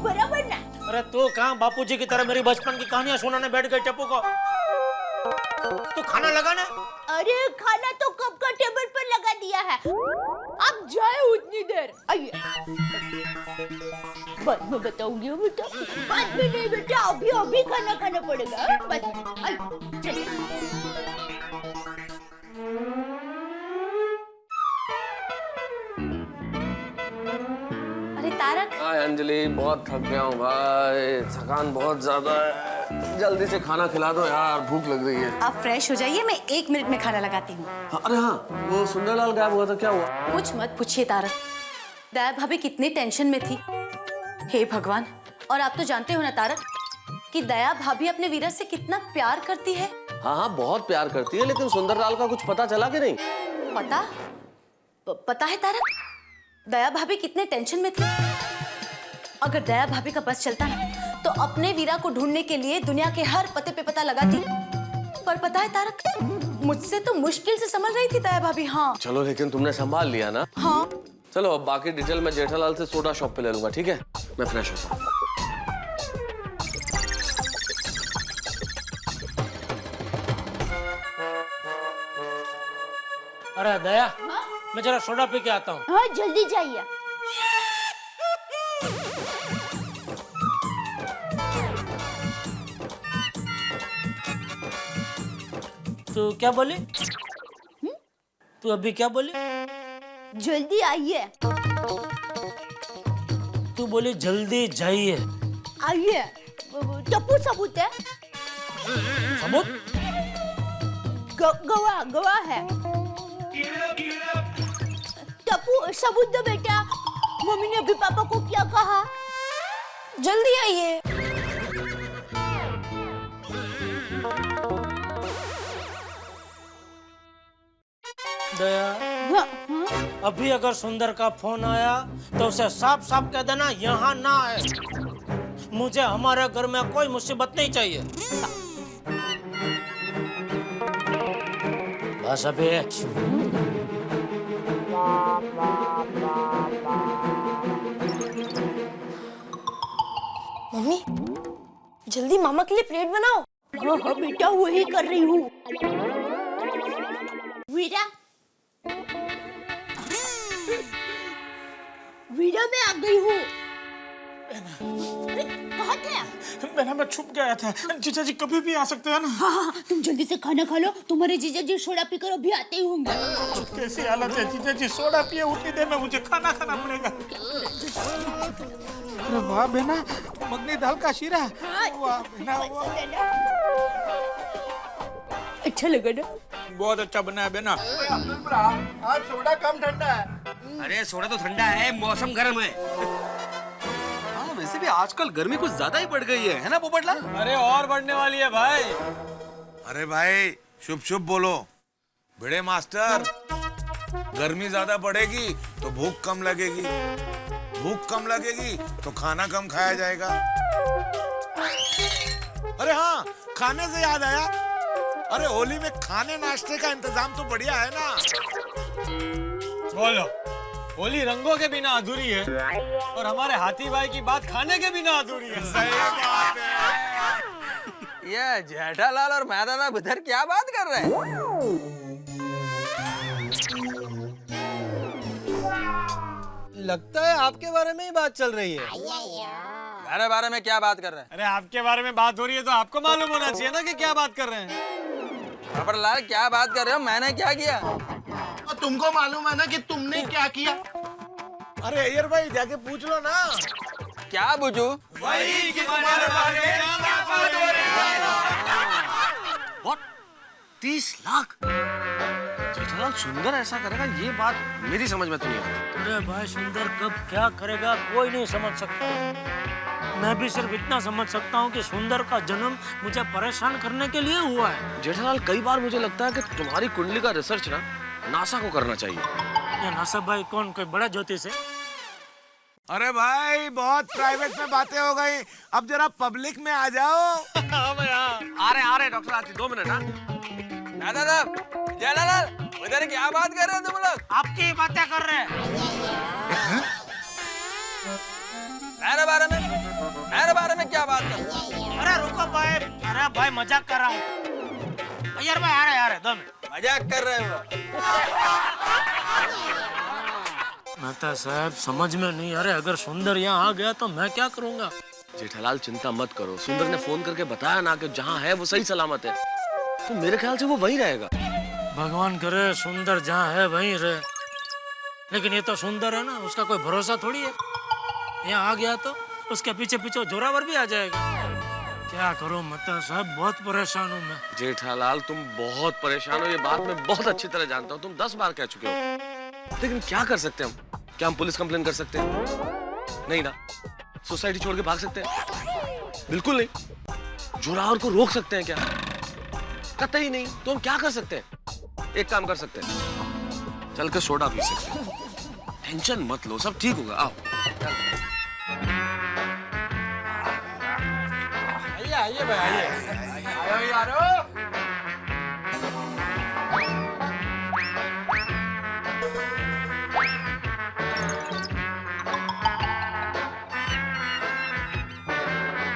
बराबर ना? अरे तू कहाँ बापूजी की तरह मेरी बचपन की कहानियां सुनाने बैठ गई टप्पू को? तू खाना लगा ना? अरे खाना तो कब का टेबल पर लगा दिया है, आप जाए उतनी देर। आइए बाद में बताऊंगी बेटा, बाद में नहीं बेटा, अभी अभी खाना खाना पड़ेगा। चलिए। अरे तारक, हाय अंजलि, बहुत थक गया हूँ भाई, थकान बहुत ज्यादा है, जल्दी से खाना खिला दो यार, भूख लग रही है। आप फ्रेश हो जाइए, मैं 1 मिनट में खाना लगाती हूँ। अरे हाँ, वो सुंदरलाल गायब हुआ था, क्या हुआ? कुछ मत पूछिए तारक, दया भाभी कितनी टेंशन में थी, हे भगवान। और आप तो जानते हो ना तारक कि दया भाभी अपने वीरज से कितना प्यार करती है। हाँ बहुत प्यार करती है, लेकिन सुंदरलाल का कुछ पता चला कि नहीं? पता है तारक, दया भाभी कितने टेंशन में थी। अगर दया भाभी का बस चलता ना तो अपने वीरा को ढूंढने के लिए दुनिया के हर पते पे पता लगाती, पर पता है तारक, मुझसे तो मुश्किल से संभल रही थी दया भाभी। हाँ चलो, लेकिन तुमने संभाल लिया ना? हाँ। चलो अब बाकी डिटेल मैं जेठालाल से सोडा शॉप पे ले लूंगा, ठीक है? मैं फ्रेश होता हूँ। अरे दया, मैं जरा सोडा पी के आता हूँ। हाँ जल्दी जाइए। तू क्या बोली? तू अभी क्या बोली? जल्दी आइए। तू बोली जल्दी जाइए। आइए। टप्पू सबूत है। सबूत? गवाह है। टप्पू सबूत दो बेटा। मम्मी ने अभी पापा को क्या कहा? जल्दी आइए। दया, अभी अगर सुंदर का फोन आया तो उसे साफ साफ कह देना यहाँ ना आए। मुझे हमारे घर में कोई मुसीबत नहीं चाहिए। बस अभी। मम्मी, जल्दी मामा के लिए प्लेट बनाओ। हाँ बेटा, वही कर रही हूँ। वीरा, वीरा मैं आ गई हूँ। कहाँ थे? मैं छुप गया था। जीजा जी कभी भी आ सकते हैं ना। हाँ, तुम जल्दी से खाना खा लो। तुम्हारे जीजा जी सोडा पीकर अभी आते ही होंगे। कैसी हालत है जीजा जी? सोडा पिए उतनी देर में मुझे खाना खाना पड़ेगा। अरे वाह बेना, मगनी दाल का शीरा। वाह बेना, अच्छा लगा ना? बहुत अच्छा बना है बेना। आज सोडा कम ठंडा है। अरे सोडा तो ठंडा है, मौसम गर्म है। हाँ, वैसे भी आजकल गर्मी कुछ ज्यादा ही बढ़ गई है ना पोपटलाल? अरे और बढ़ने वाली है भाई। अरे भाई शुभ शुभ बोलो। बड़े मास्टर, गर्मी ज्यादा बढ़ेगी तो भूख कम लगेगी, भूख कम लगेगी तो खाना कम खाया जाएगा। अरे हाँ, खाने से याद आया, अरे होली में खाने नाश्ते का इंतजाम तो बढ़िया है ना। बोलो, होली रंगों के बिना अधूरी है और हमारे हाथी भाई की बात खाने के बिना अधूरी है। सही बात है। ये जेठालाल और मैदाना इधर क्या बात कर रहे हैं? लगता है आपके बारे में ही बात चल रही है। मेरे बारे में क्या बात कर रहे हैं? अरे आपके बारे में बात हो रही है तो आपको मालूम होना चाहिए ना कि क्या बात कर रहे हैं। पोपटलाल क्या बात कर रहे हो? मैंने क्या किया? और तुमको मालूम है ना कि तुमने क्या किया? अरे अय्यर भाई जाके पूछ लो ना। क्या बुझू? वही कि तुम्हारे बारे में क्या बात हो रही है। What? 30 लाख? जेठालाल सुंदर ऐसा करेगा, ये बात मेरी समझ में तो नहीं आती। अरे भाई, सुंदर कब क्या करेगा कोई नहीं समझ सकता। मैं भी सिर्फ इतना समझ सकता हूँ कि सुंदर का जन्म मुझे परेशान करने के लिए हुआ है। जेठालाल कई बार मुझे लगता है कि तुम्हारी कुंडली का रिसर्च ना नासा को करना चाहिए। ये नासा भाई कौन, कोई बड़ा ज्योतिष है? अरे भाई बहुत प्राइवेट में बातें हो गई, अब जरा पब्लिक में आ जाओ। आ रहे डॉक्टर आती 2 मिनट। दादा जेठालाल उधर क्या बात कर रहे हो तुम लोग? आपकी बातें कर रहे हैं। मेरे बारे में क्या बात कर रहे हो? अरे रुको भाई, अरे भाई मजाक कर रहा हूँ। यार भाई आ रहे 2 मिनट। मजाक कर रहे हो? मेहता साहब समझ में नहीं आ रहा, अगर सुंदर यहाँ आ गया तो मैं क्या करूँगा? जेठालाल चिंता मत करो, सुंदर ने फोन करके बताया ना कि जहाँ है वो सही सलामत है, तो मेरे ख्याल से वो वहीं रहेगा। भगवान करे सुंदर जहाँ है वहीं रहे, लेकिन ये तो सुंदर है ना, उसका कोई भरोसा थोड़ी है। यहाँ आ गया तो उसके पीछे पीछे जोरावर भी आ जाएगा। क्या करो मेहता साहब, बहुत परेशान हूँ मैं। जेठालाल तुम बहुत परेशान हो, ये बात मैं बहुत अच्छी तरह जानता हूँ, तुम 10 बार कह चुके हो, लेकिन क्या कर सकते हैं हम? क्या हम पुलिस कंप्लेन कर सकते हैं? नहीं ना। सोसाइटी छोड़ के भाग सकते हैं? बिल्कुल नहीं। जोरावर को रोक सकते हैं क्या? कतई नहीं। तो हम क्या कर सकते हैं? एक काम कर सकते हैं, चल के सोडा पी सकते हैं। टेंशन मत लो, सब ठीक होगा। आओ आइए भाई, आइए यारो।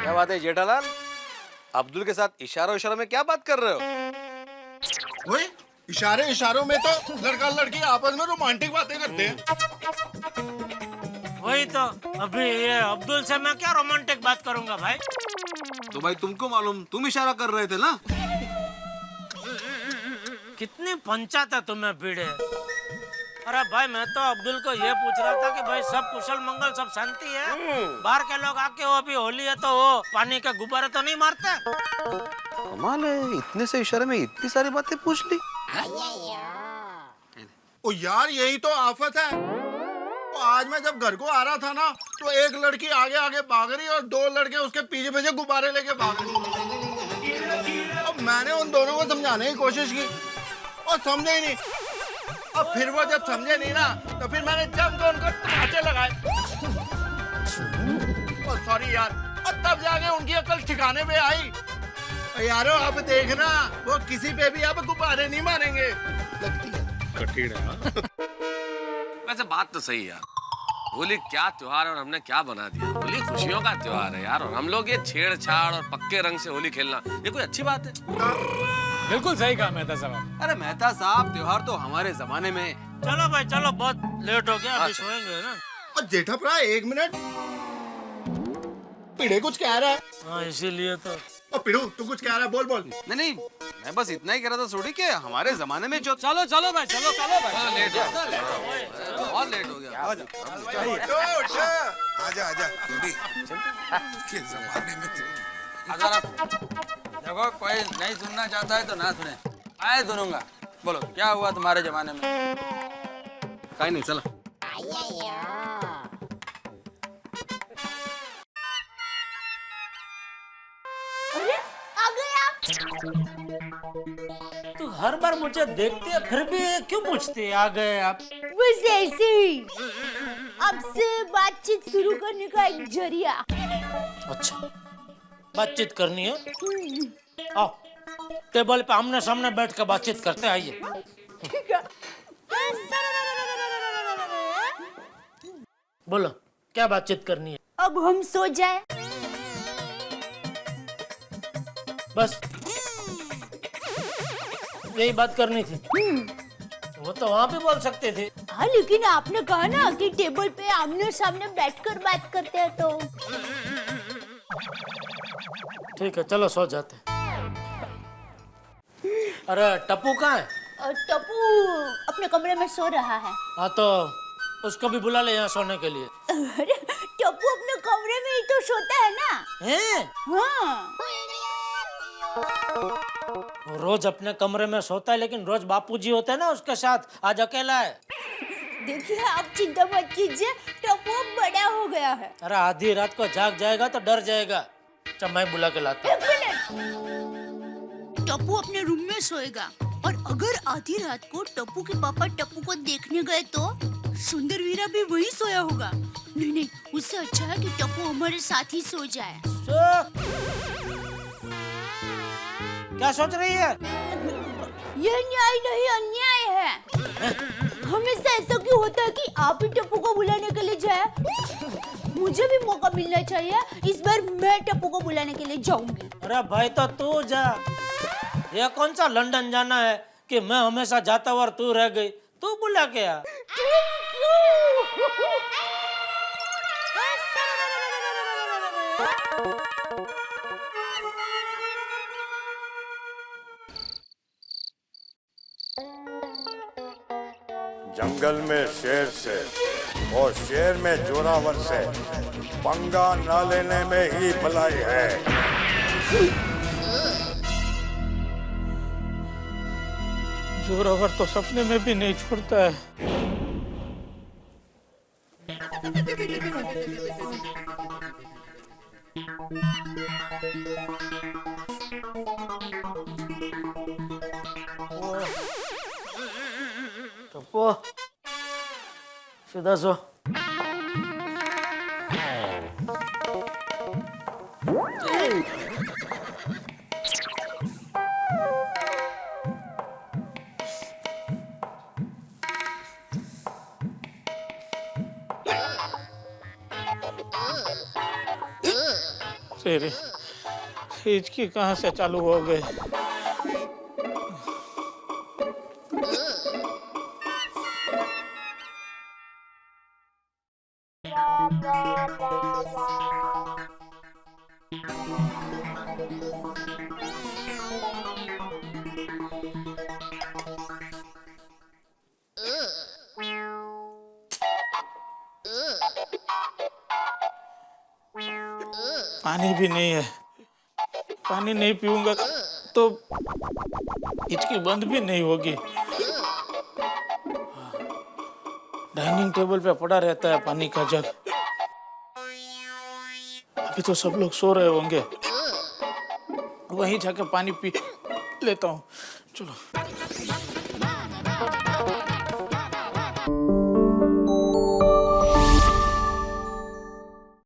क्या बात है जेठालाल? अब्दुल के साथ इशारों में क्या बात कर रहे हो? वही इशारों में तो लड़का लड़की आपस में रोमांटिक बातें करते हैं। वही तो, अभी ये अब्दुल से मैं क्या रोमांटिक बात करूंगा भाई? तो भाई तुमको मालूम, तुम इशारा कर रहे थे ना? कितनी पंचायत है तुम्हें भिड़े। अरे भाई मैं तो अब्दुल को ये पूछ रहा था कि भाई सब कुशल मंगल, सब शांति है। बाहर के लोग आके वो अभी होली है तो वो पानी के गुब्बारे तो नहीं मारते। कमाल है, इतने से इशारे में इतनी सारी बातें पूछ ली। ओ यार यही तो आफत है। तो आज मैं जब घर को आ रहा था ना तो एक लड़की आगे आगे भाग रही और दो लड़के उसके पीछे पीछे गुब्बारे लेके भाग रही। अब मैंने उन दोनों को समझाने की कोशिश की और समझे ही नहीं। अब फिर वो जब समझे नहीं ना तो फिर मैंने जम के उनको तमाचे लगाए। सॉरी यार। और तब जाके उनकी अकल ठिकाने पे आई। यारो अब देखना वो किसी पे भी अब गुब्बारे नहीं मारेंगे। लगती है कठिन है। वैसे बात तो सही है यार, होली क्या त्योहार है और हमने क्या बना दिया। होली खुशियों का त्योहार है यार, और हम लोग ये छेड़छाड़ और पक्के रंग से होली खेलना ये कोई अच्छी बात है? बिल्कुल सही कहा मेहता साहब। अरे मेहता साहब, त्योहार तो हमारे जमाने में। चलो भाई चलो, बहुत लेट हो गया, अभी सोएंगे ना। और जेठा भरा 1 मिनट, पिड़े कुछ कह रहा है। हाँ इसीलिए तो। और पिड़ू तू कुछ कह रहा है, बोल बोल। नहीं, मैं बस इतना ही कह रहा था सोडी के हमारे जमाने में जो। चलो चलो भाई, चलो चलो भाई, लेट हो गया, बहुत लेट हो गया। आजा आजा के जमाने में अगर आप देखो कोई नहीं सुनना चाहता है तो ना सुने, मैं सुनूंगा। बोलो क्या हुआ तुम्हारे जमाने में? कहीं नहीं, चलो। अरे आ गया। तू हर बार मुझे देखती है फिर भी क्यों पूछती है आ गए आप? बस ऐसे ही आपसे बातचीत शुरू करने का एक जरिया। अच्छा बातचीत करनी है, आओ टेबल पे आमने सामने बैठ कर बातचीत करते, आइए। ठीक है। बोलो क्या बातचीत करनी है? अब हम सो जाए। बस यही बात करनी थी। वो तो वहाँ भी बोल सकते थे। हाँ लेकिन आपने कहा ना कि टेबल पे आमने सामने बैठकर बात करते हैं तो। ठीक है चलो सो जाते। अरे टप्पू कहाँ है? टप्पू अपने कमरे में सो रहा है। हाँ तो उसको भी बुला ले यहाँ सोने के लिए। अरे टप्पू अपने कमरे में ही तो सोता है ना। हैं? हाँ। वो रोज अपने कमरे में सोता है, लेकिन रोज बापूजी होते हैं ना उसके साथ, आज अकेला है। देखिए आप चिंता मत कीजिए, टप्पू अब बड़ा हो गया है। अरे आधी रात को जाग जाएगा तो डर जाएगा। चल मैं बुला के लाता हूँ। टप्पू अपने रूम में सोएगा और अगर आधी रात को टप्पू के पापा टप्पू को देखने गए तो सुंदर वीरा भी वहीं सोया होगा। नहीं नहीं, उससे अच्छा है कि टप्पू हमारे साथ ही सो जाए। क्या सोच रही है? यह न्याय नहीं अन्याय है। हमेशा ऐसा क्यों होता है कि आप ही टप्पू को बुलाने के लिए जाए? मुझे भी मौका मिलना चाहिए। इस बार मैं टप्पू को बुलाने के लिए जाऊंगी। अरे भाई तो तू जा, ये कौन सा लंदन जाना है कि मैं हमेशा जाता हुआ और तू रह गई। तू बुला के आ। जंगल में शेर से और शेर में जोरावर से पंगा न लेने में ही भलाई है। जोरावर तो सपने में भी नहीं छोड़ता है। टप्पू सीधा सो। तेरे हिचकी कहाँ से चालू हो गए? पानी भी नहीं है। पानी नहीं पीऊंगा तो हिचकी बंद भी नहीं होगी। डाइनिंग टेबल पे पड़ा रहता है पानी का जग। अभी तो सब लोग सो रहे होंगे, वहीं जाके पानी पी लेता हूँ। चलो।